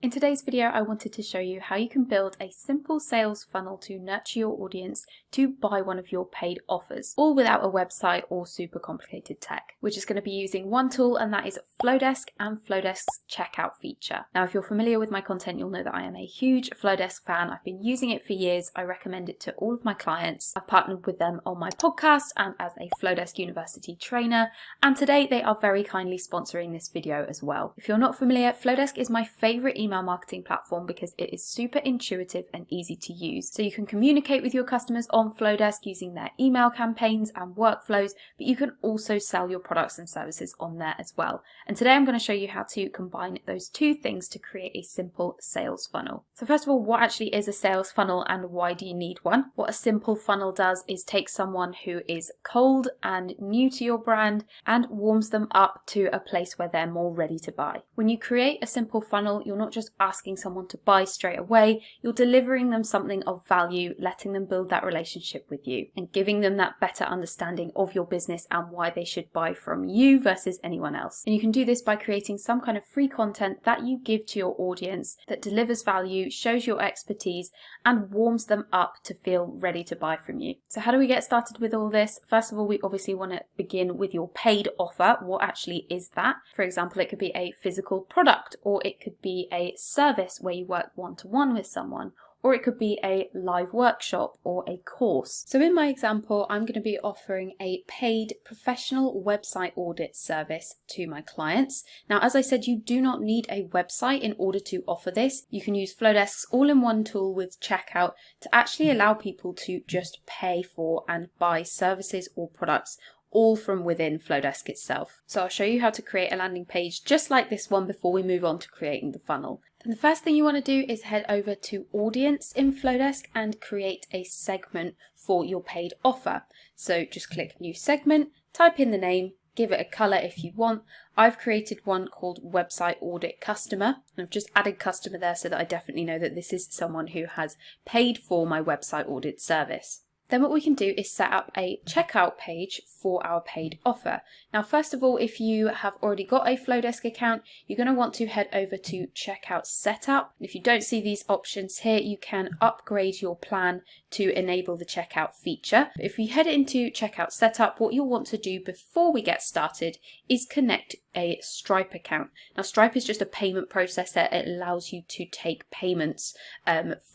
In today's video, I wanted to show you how you can build a simple sales funnel to nurture your audience to buy one of your paid offers, all without a website or super complicated tech. We're just going to be using one tool, and that is Flodesk and Flodesk's Checkout feature. Now, if you're familiar with my content, you'll know that I am a huge Flodesk fan. I've been using it for years. I recommend it to all of my clients. I've partnered with them on my podcast and as a Flodesk University trainer, and today they are very kindly sponsoring this video as well. If you're not familiar, Flodesk is my favorite email marketing platform because it is super intuitive and easy to use. So you can communicate with your customers on Flodesk using their email campaigns and workflows, but you can also sell your products and services on there as well. And today I'm going to show you how to combine those two things to create a simple sales funnel. So first of all, what actually is a sales funnel and why do you need one? What a simple funnel does is take someone who is cold and new to your brand and warms them up to a place where they're more ready to buy. When you create a simple funnel, you're not just asking someone to buy straight away, you're delivering them something of value, letting them build that relationship with you and giving them that better understanding of your business and why they should buy from you versus anyone else. And you can do this by creating some kind of free content that you give to your audience that delivers value, shows your expertise, and warms them up to feel ready to buy from you. So how do we get started with all this? First of all, we obviously want to begin with your paid offer. What actually is that? For example, it could be a physical product, or it could be a service where you work one-to-one with someone, or it could be a live workshop or a course. So in my example, I'm going to be offering a paid professional website audit service to my clients. Now, as I said, you do not need a website in order to offer this. You can use Flodesk's all-in-one tool with Checkout to actually allow people to just pay for and buy services or products all from within Flodesk itself. So I'll show you how to create a landing page just like this one before we move on to creating the funnel. Then the first thing you want to do is head over to Audience in Flodesk and create a segment for your paid offer. So just click New Segment, type in the name, give it a color if you want. I've created one called Website Audit Customer, and I've just added customer there so that I definitely know that this is someone who has paid for my website audit service. Then what we can do is set up a checkout page for our paid offer. Now, first of all, if you have already got a Flodesk account, you're going to want to head over to Checkout Setup. If you don't see these options here, you can upgrade your plan to enable the checkout feature. If we head into Checkout Setup, what you'll want to do before we get started is connect a Stripe account. Now, Stripe is just a payment processor. It allows you to take payments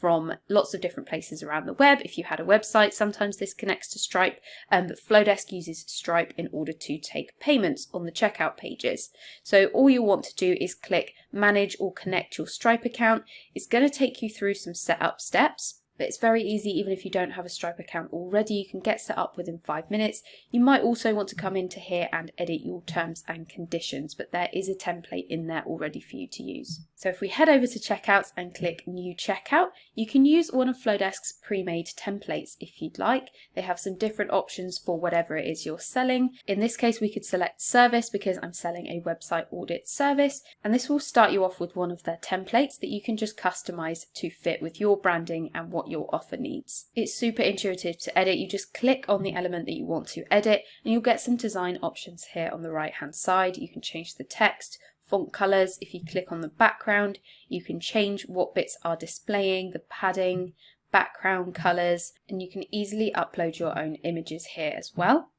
from lots of different places around the web. If you had a website, sometimes this connects to Stripe, but Flodesk uses Stripe in order to take payments on the checkout pages. So all you want to do is click Manage or Connect your Stripe account. It's going to take you through some setup steps. But it's very easy. Even if you don't have a Stripe account already, you can get set up within 5 minutes. You might also want to come into here and edit your terms and conditions, but there is a template in there already for you to use. So if we head over to Checkouts and click New Checkout, you can use one of Flodesk's pre-made templates if you'd like. They have some different options for whatever it is you're selling. In this case, we could select Service because I'm selling a website audit service, and this will start you off with one of their templates that you can just customize to fit with your branding and what your offer needs. It's super intuitive to edit. You just click on the element that you want to edit and you'll get some design options here on the right hand side. You can change the text, font colors. If you click on the background, you can change what bits are displaying, the padding, background colors, and you can easily upload your own images here as well.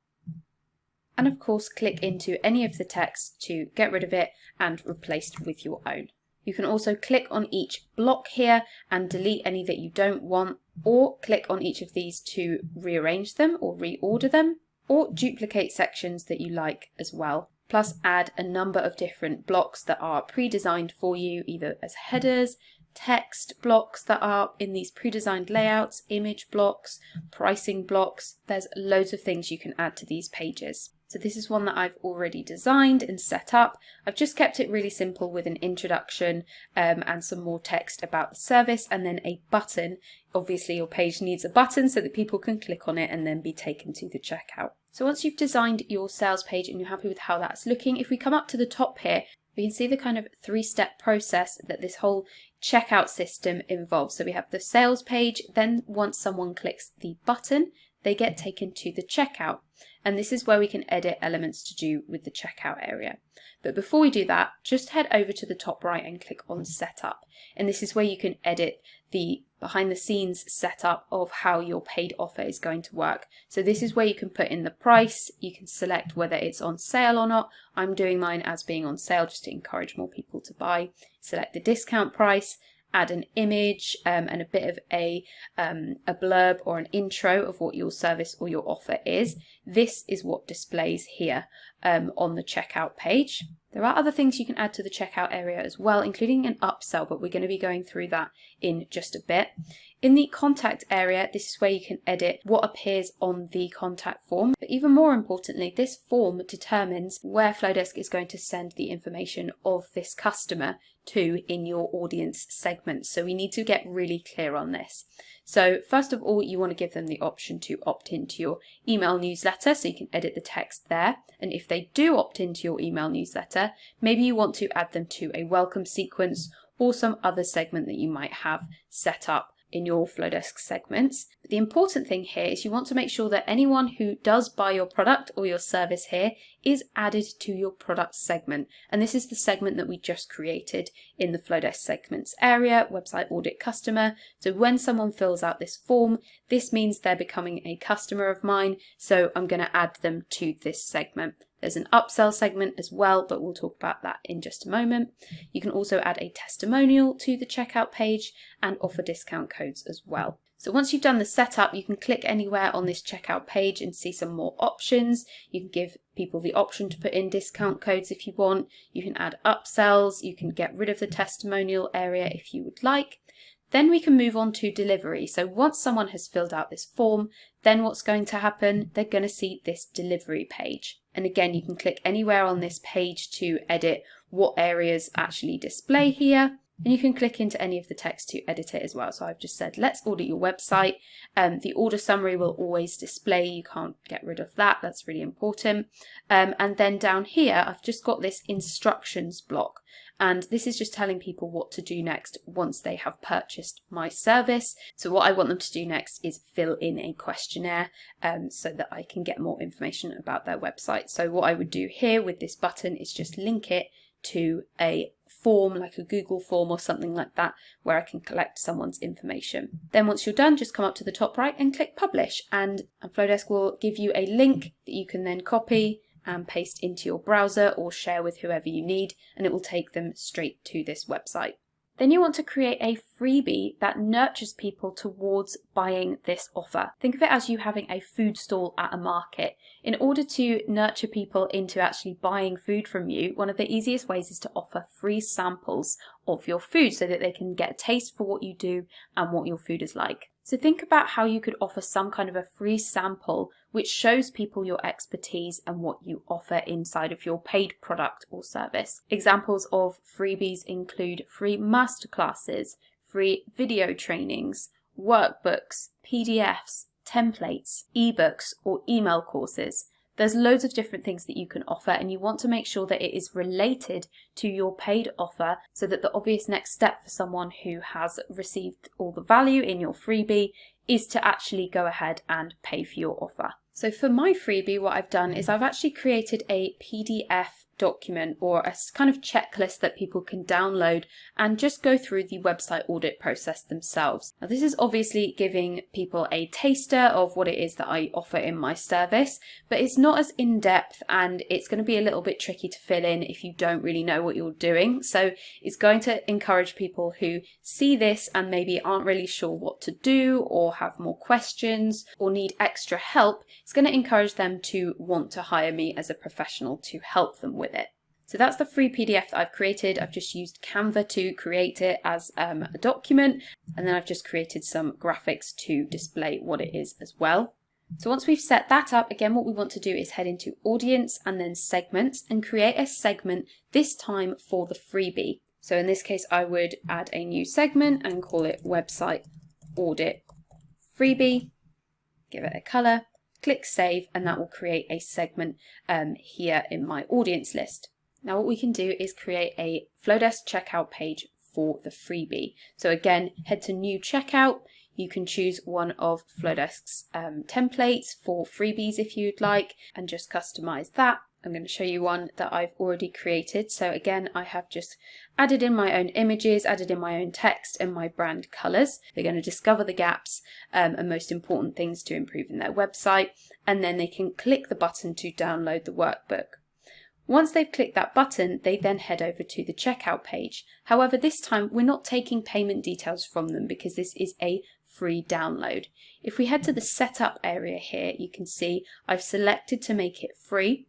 And of course, click into any of the text to get rid of it and replace it with your own. You can also click on each block here and delete any that you don't want, or click on each of these to rearrange them or reorder them, or duplicate sections that you like as well. Plus add a number of different blocks that are pre-designed for you, either as headers, text blocks that are in these pre-designed layouts, image blocks, pricing blocks. There's loads of things you can add to these pages. So this is one that I've already designed and set up. I've just kept it really simple with an introduction and some more text about the service and then a button. Obviously your page needs a button so that people can click on it and then be taken to the checkout. So once you've designed your sales page and you're happy with how that's looking, if we come up to the top here, we can see the kind of 3-step process that this whole checkout system involves. So we have the sales page, then once someone clicks the button, they get taken to the checkout. And this is where we can edit elements to do with the checkout area. But before we do that, just head over to the top right and click on Setup. And this is where you can edit the behind the scenes setup of how your paid offer is going to work. So this is where you can put in the price, you can select whether it's on sale or not. I'm doing mine as being on sale just to encourage more people to buy. Select the discount price, add an image and a bit of a blurb or an intro of what your service or your offer is. This is what displays here on the checkout page. There are other things you can add to the checkout area as well, including an upsell, but we're going to be going through that in just a bit. In the contact area, this is where you can edit what appears on the contact form. But even more importantly, this form determines where Flodesk is going to send the information of this customer to in your audience segment. So we need to get really clear on this. So first of all, you want to give them the option to opt into your email newsletter, so you can edit the text there. And if they do opt into your email newsletter, maybe you want to add them to a welcome sequence or some other segment that you might have set up in your Flodesk segments. But the important thing here is you want to make sure that anyone who does buy your product or your service here is added to your product segment. And this is the segment that we just created in the Flodesk segments area, website audit customer. So when someone fills out this form, this means they're becoming a customer of mine. So I'm going to add them to this segment. There's an upsell segment as well, but we'll talk about that in just a moment. You can also add a testimonial to the checkout page and offer discount codes as well. So once you've done the setup, you can click anywhere on this checkout page and see some more options. You can give people the option to put in discount codes if you want. You can add upsells. You can get rid of the testimonial area if you would like. Then we can move on to delivery. So once someone has filled out this form, then what's going to happen? They're going to see this delivery page. And again, you can click anywhere on this page to edit what areas actually display here. And you can click into any of the text to edit it as well. So I've just said, let's audit your website. The order summary will always display. You can't get rid of that. That's really important. And then down here, I've just got this instructions block. And this is just telling people what to do next once they have purchased my service. So what I want them to do next is fill in a questionnaire so that I can get more information about their website. So what I would do here with this button is just link it to a form, like a Google form or something like that, where I can collect someone's information. Then once you're done, just come up to the top right and click publish, and Flodesk will give you a link that you can then copy and paste into your browser or share with whoever you need, and it will take them straight to this website. Then you want to create a freebie that nurtures people towards buying this offer. Think of it as you having a food stall at a market. In order to nurture people into actually buying food from you, one of the easiest ways is to offer free samples of your food so that they can get a taste for what you do and what your food is like. So think about how you could offer some kind of a free sample which shows people your expertise and what you offer inside of your paid product or service. Examples of freebies include free masterclasses, free video trainings, workbooks, PDFs, templates, ebooks, or email courses. There's loads of different things that you can offer, and you want to make sure that it is related to your paid offer so that the obvious next step for someone who has received all the value in your freebie is to actually go ahead and pay for your offer. So for my freebie, what I've done is I've actually created a PDF document or a kind of checklist that people can download and just go through the website audit process themselves. Now this is obviously giving people a taster of what it is that I offer in my service, but it's not as in-depth and it's going to be a little bit tricky to fill in if you don't really know what you're doing. So it's going to encourage people who see this and maybe aren't really sure what to do or have more questions or need extra help. It's going to encourage them to want to hire me as a professional to help them with it. So that's the free PDF that I've created. I've just used Canva to create it as a document, and then I've just created some graphics to display what it is as well. So once we've set that up, again, what we want to do is head into audience and then segments and create a segment, this time for the freebie. So in this case, I would add a new segment and call it website audit freebie, give it a color, click save, and that will create a segment here in my audience list. Now what we can do is create a Flodesk checkout page for the freebie. So again, head to new checkout. You can choose one of Flodesk's templates for freebies if you'd like, and just customize that. I'm going to show you one that I've already created. So again, I have just added in my own images, added in my own text and my brand colors. They're going to discover the gaps and most important things to improve in their website. And then they can click the button to download the workbook. Once they've clicked that button, they then head over to the checkout page. However, this time we're not taking payment details from them because this is a free download. If we head to the setup area here, you can see I've selected to make it free.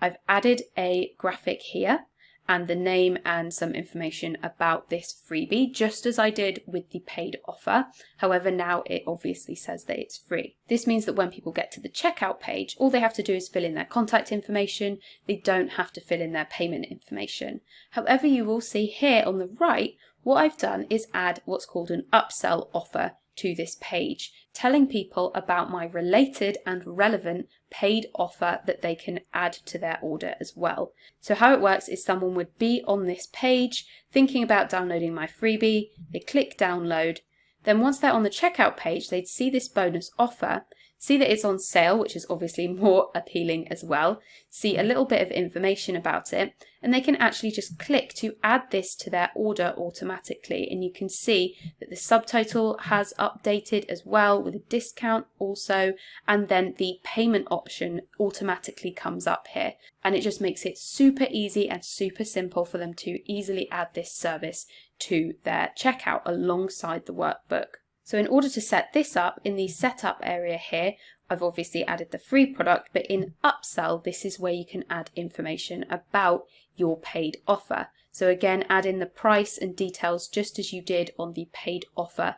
I've added a graphic here and the name and some information about this freebie, just as I did with the paid offer. However, now it obviously says that it's free. This means that when people get to the checkout page, all they have to do is fill in their contact information. They don't have to fill in their payment information. However, you will see here on the right, what I've done is add what's called an upsell offer to this page, telling people about my related and relevant paid offer that they can add to their order as well. So how it works is someone would be on this page thinking about downloading my freebie, they click download, then once they're on the checkout page, they'd see this bonus offer, see that it's on sale, which is obviously more appealing as well, see a little bit of information about it, and they can actually just click to add this to their order automatically. And you can see that the subtotal has updated as well with a discount also, and then the payment option automatically comes up here. And it just makes it super easy and super simple for them to easily add this service to their checkout alongside the workbook. So in order to set this up, in the setup area here, I've obviously added the free product, but in upsell, this is where you can add information about your paid offer. So again, add in the price and details just as you did on the paid offer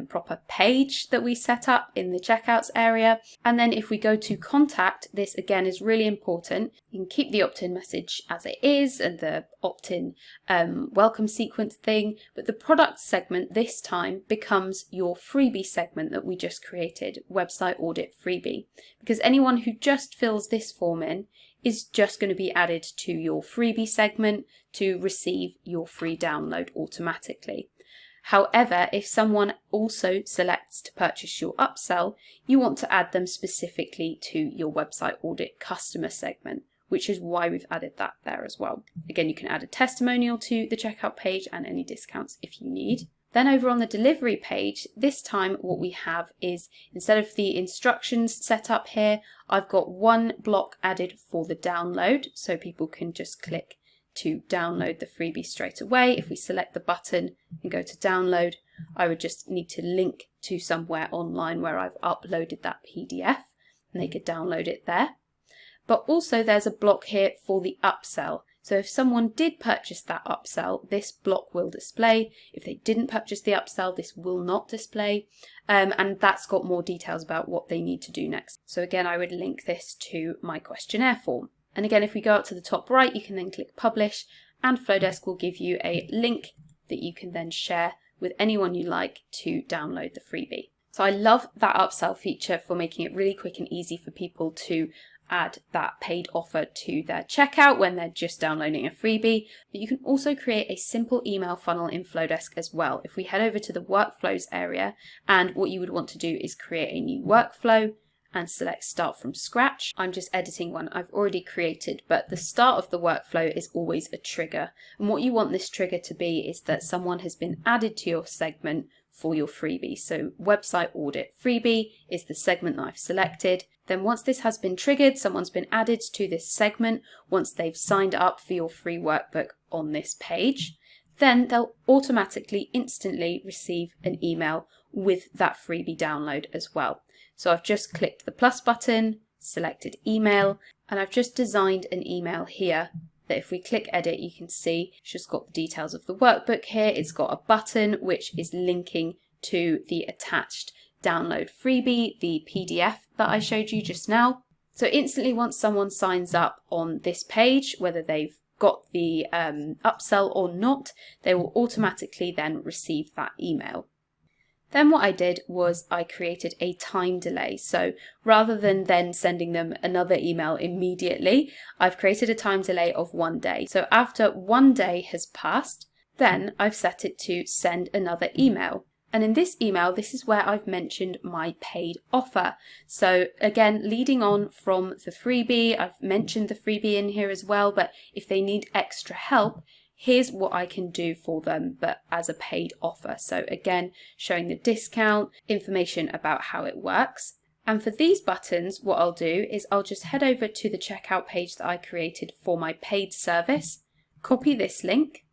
proper page that we set up in the checkouts area. And then if we go to contact, this again is really important. You can keep the opt-in message as it is and the opt-in welcome sequence thing, but the product segment this time becomes your freebie segment that we just created, website audit freebie, because anyone who just fills this form in is just going to be added to your freebie segment to receive your free download automatically. However, if someone also selects to purchase your upsell, you want to add them specifically to your website audit customer segment, which is why we've added that there as well. Again, you can add a testimonial to the checkout page and any discounts if you need. Then over on the delivery page, this time what we have is, instead of the instructions set up here, I've got one block added for the download, so people can just click to download the freebie straight away. If we select the button and go to download, I would just need to link to somewhere online where I've uploaded that PDF and they could download it there. But also there's a block here for the upsell. So if someone did purchase that upsell, this block will display. If they didn't purchase the upsell, this will not display. And that's got more details about what they need to do next. So again, I would link this to my questionnaire form. And again, if we go up to the top right, you can then click publish, and Flodesk will give you a link that you can then share with anyone you like to download the freebie. So I love that upsell feature for making it really quick and easy for people to add that paid offer to their checkout when they're just downloading a freebie. But you can also create a simple email funnel in Flodesk as well. If we head over to the workflows area, and what you would want to do is create a new workflow and select start from scratch. I'm just editing one I've already created, but the start of the workflow is always a trigger. And what you want this trigger to be is that someone has been added to your segment for your freebie. So website audit freebie is the segment that I've selected. Then once this has been triggered, someone's been added to this segment once they've signed up for your free workbook on this page, then they'll automatically instantly receive an email with that freebie download as well. So I've just clicked the plus button, selected email, and I've just designed an email here that if we click edit, you can see it's just got the details of the workbook here. It's got a button which is linking to the attached download freebie, the PDF that I showed you just now. So instantly once someone signs up on this page, whether they've got the upsell or not, they will automatically then receive that email. Then what I did was I created a time delay. So rather than then sending them another email immediately, I've created a time delay of 1 day. So after 1 day has passed, Then I've set it to send another email. And in this email, this is where I've mentioned my paid offer. So again, leading on from the freebie, I've mentioned the freebie in here as well, but if they need extra help, here's what I can do for them, but as a paid offer. So again, showing the discount, information about how it works. And for these buttons, what I'll do is I'll just head over to the checkout page that I created for my paid service, copy this link,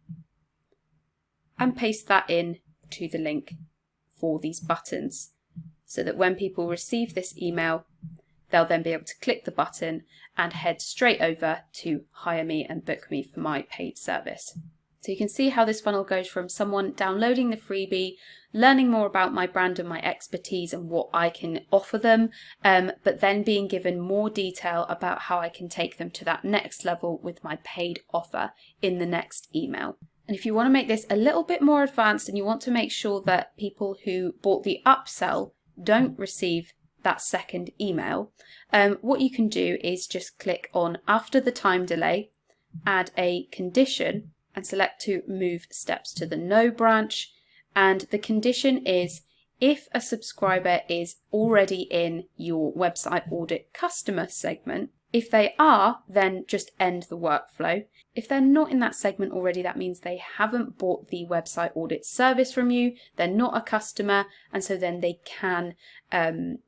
and paste that in to the link for these buttons, so that when people receive this email, they'll then be able to click the button and head straight over to hire me and book me for my paid service. So you can see how this funnel goes from someone downloading the freebie, learning more about my brand and my expertise and what I can offer them, but then being given more detail about how I can take them to that next level with my paid offer in the next email. And if you want to make this a little bit more advanced and you want to make sure that people who bought the upsell don't receive that second email, what you can do is just click on after the time delay, add a condition and select to move steps to the no branch. And the condition is if a subscriber is already in your website audit customer segment. If they are, then just end the workflow. If they're not in that segment already, that means they haven't bought the website audit service from you, they're not a customer, and so then they can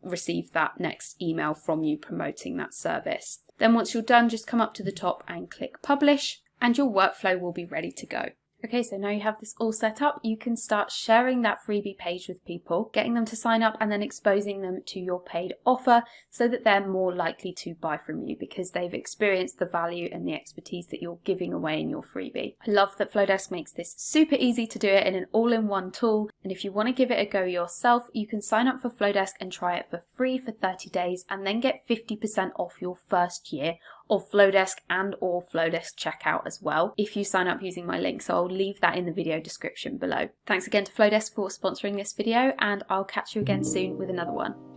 receive that next email from you promoting that service. Then once you're done, just come up to the top and click publish, and your workflow will be ready to go. Okay, so now you have this all set up, you can start sharing that freebie page with people, getting them to sign up and then exposing them to your paid offer so that they're more likely to buy from you because they've experienced the value and the expertise that you're giving away in your freebie. I love that Flodesk makes this super easy to do it in an all-in-one tool, and if you want to give it a go yourself, you can sign up for Flodesk and try it for free for 30 days and then get 50% off your first year of Flodesk and or Flodesk Checkout as well if you sign up using my link, so I'll leave that in the video description below. Thanks again to Flodesk for sponsoring this video, and I'll catch you again soon with another one.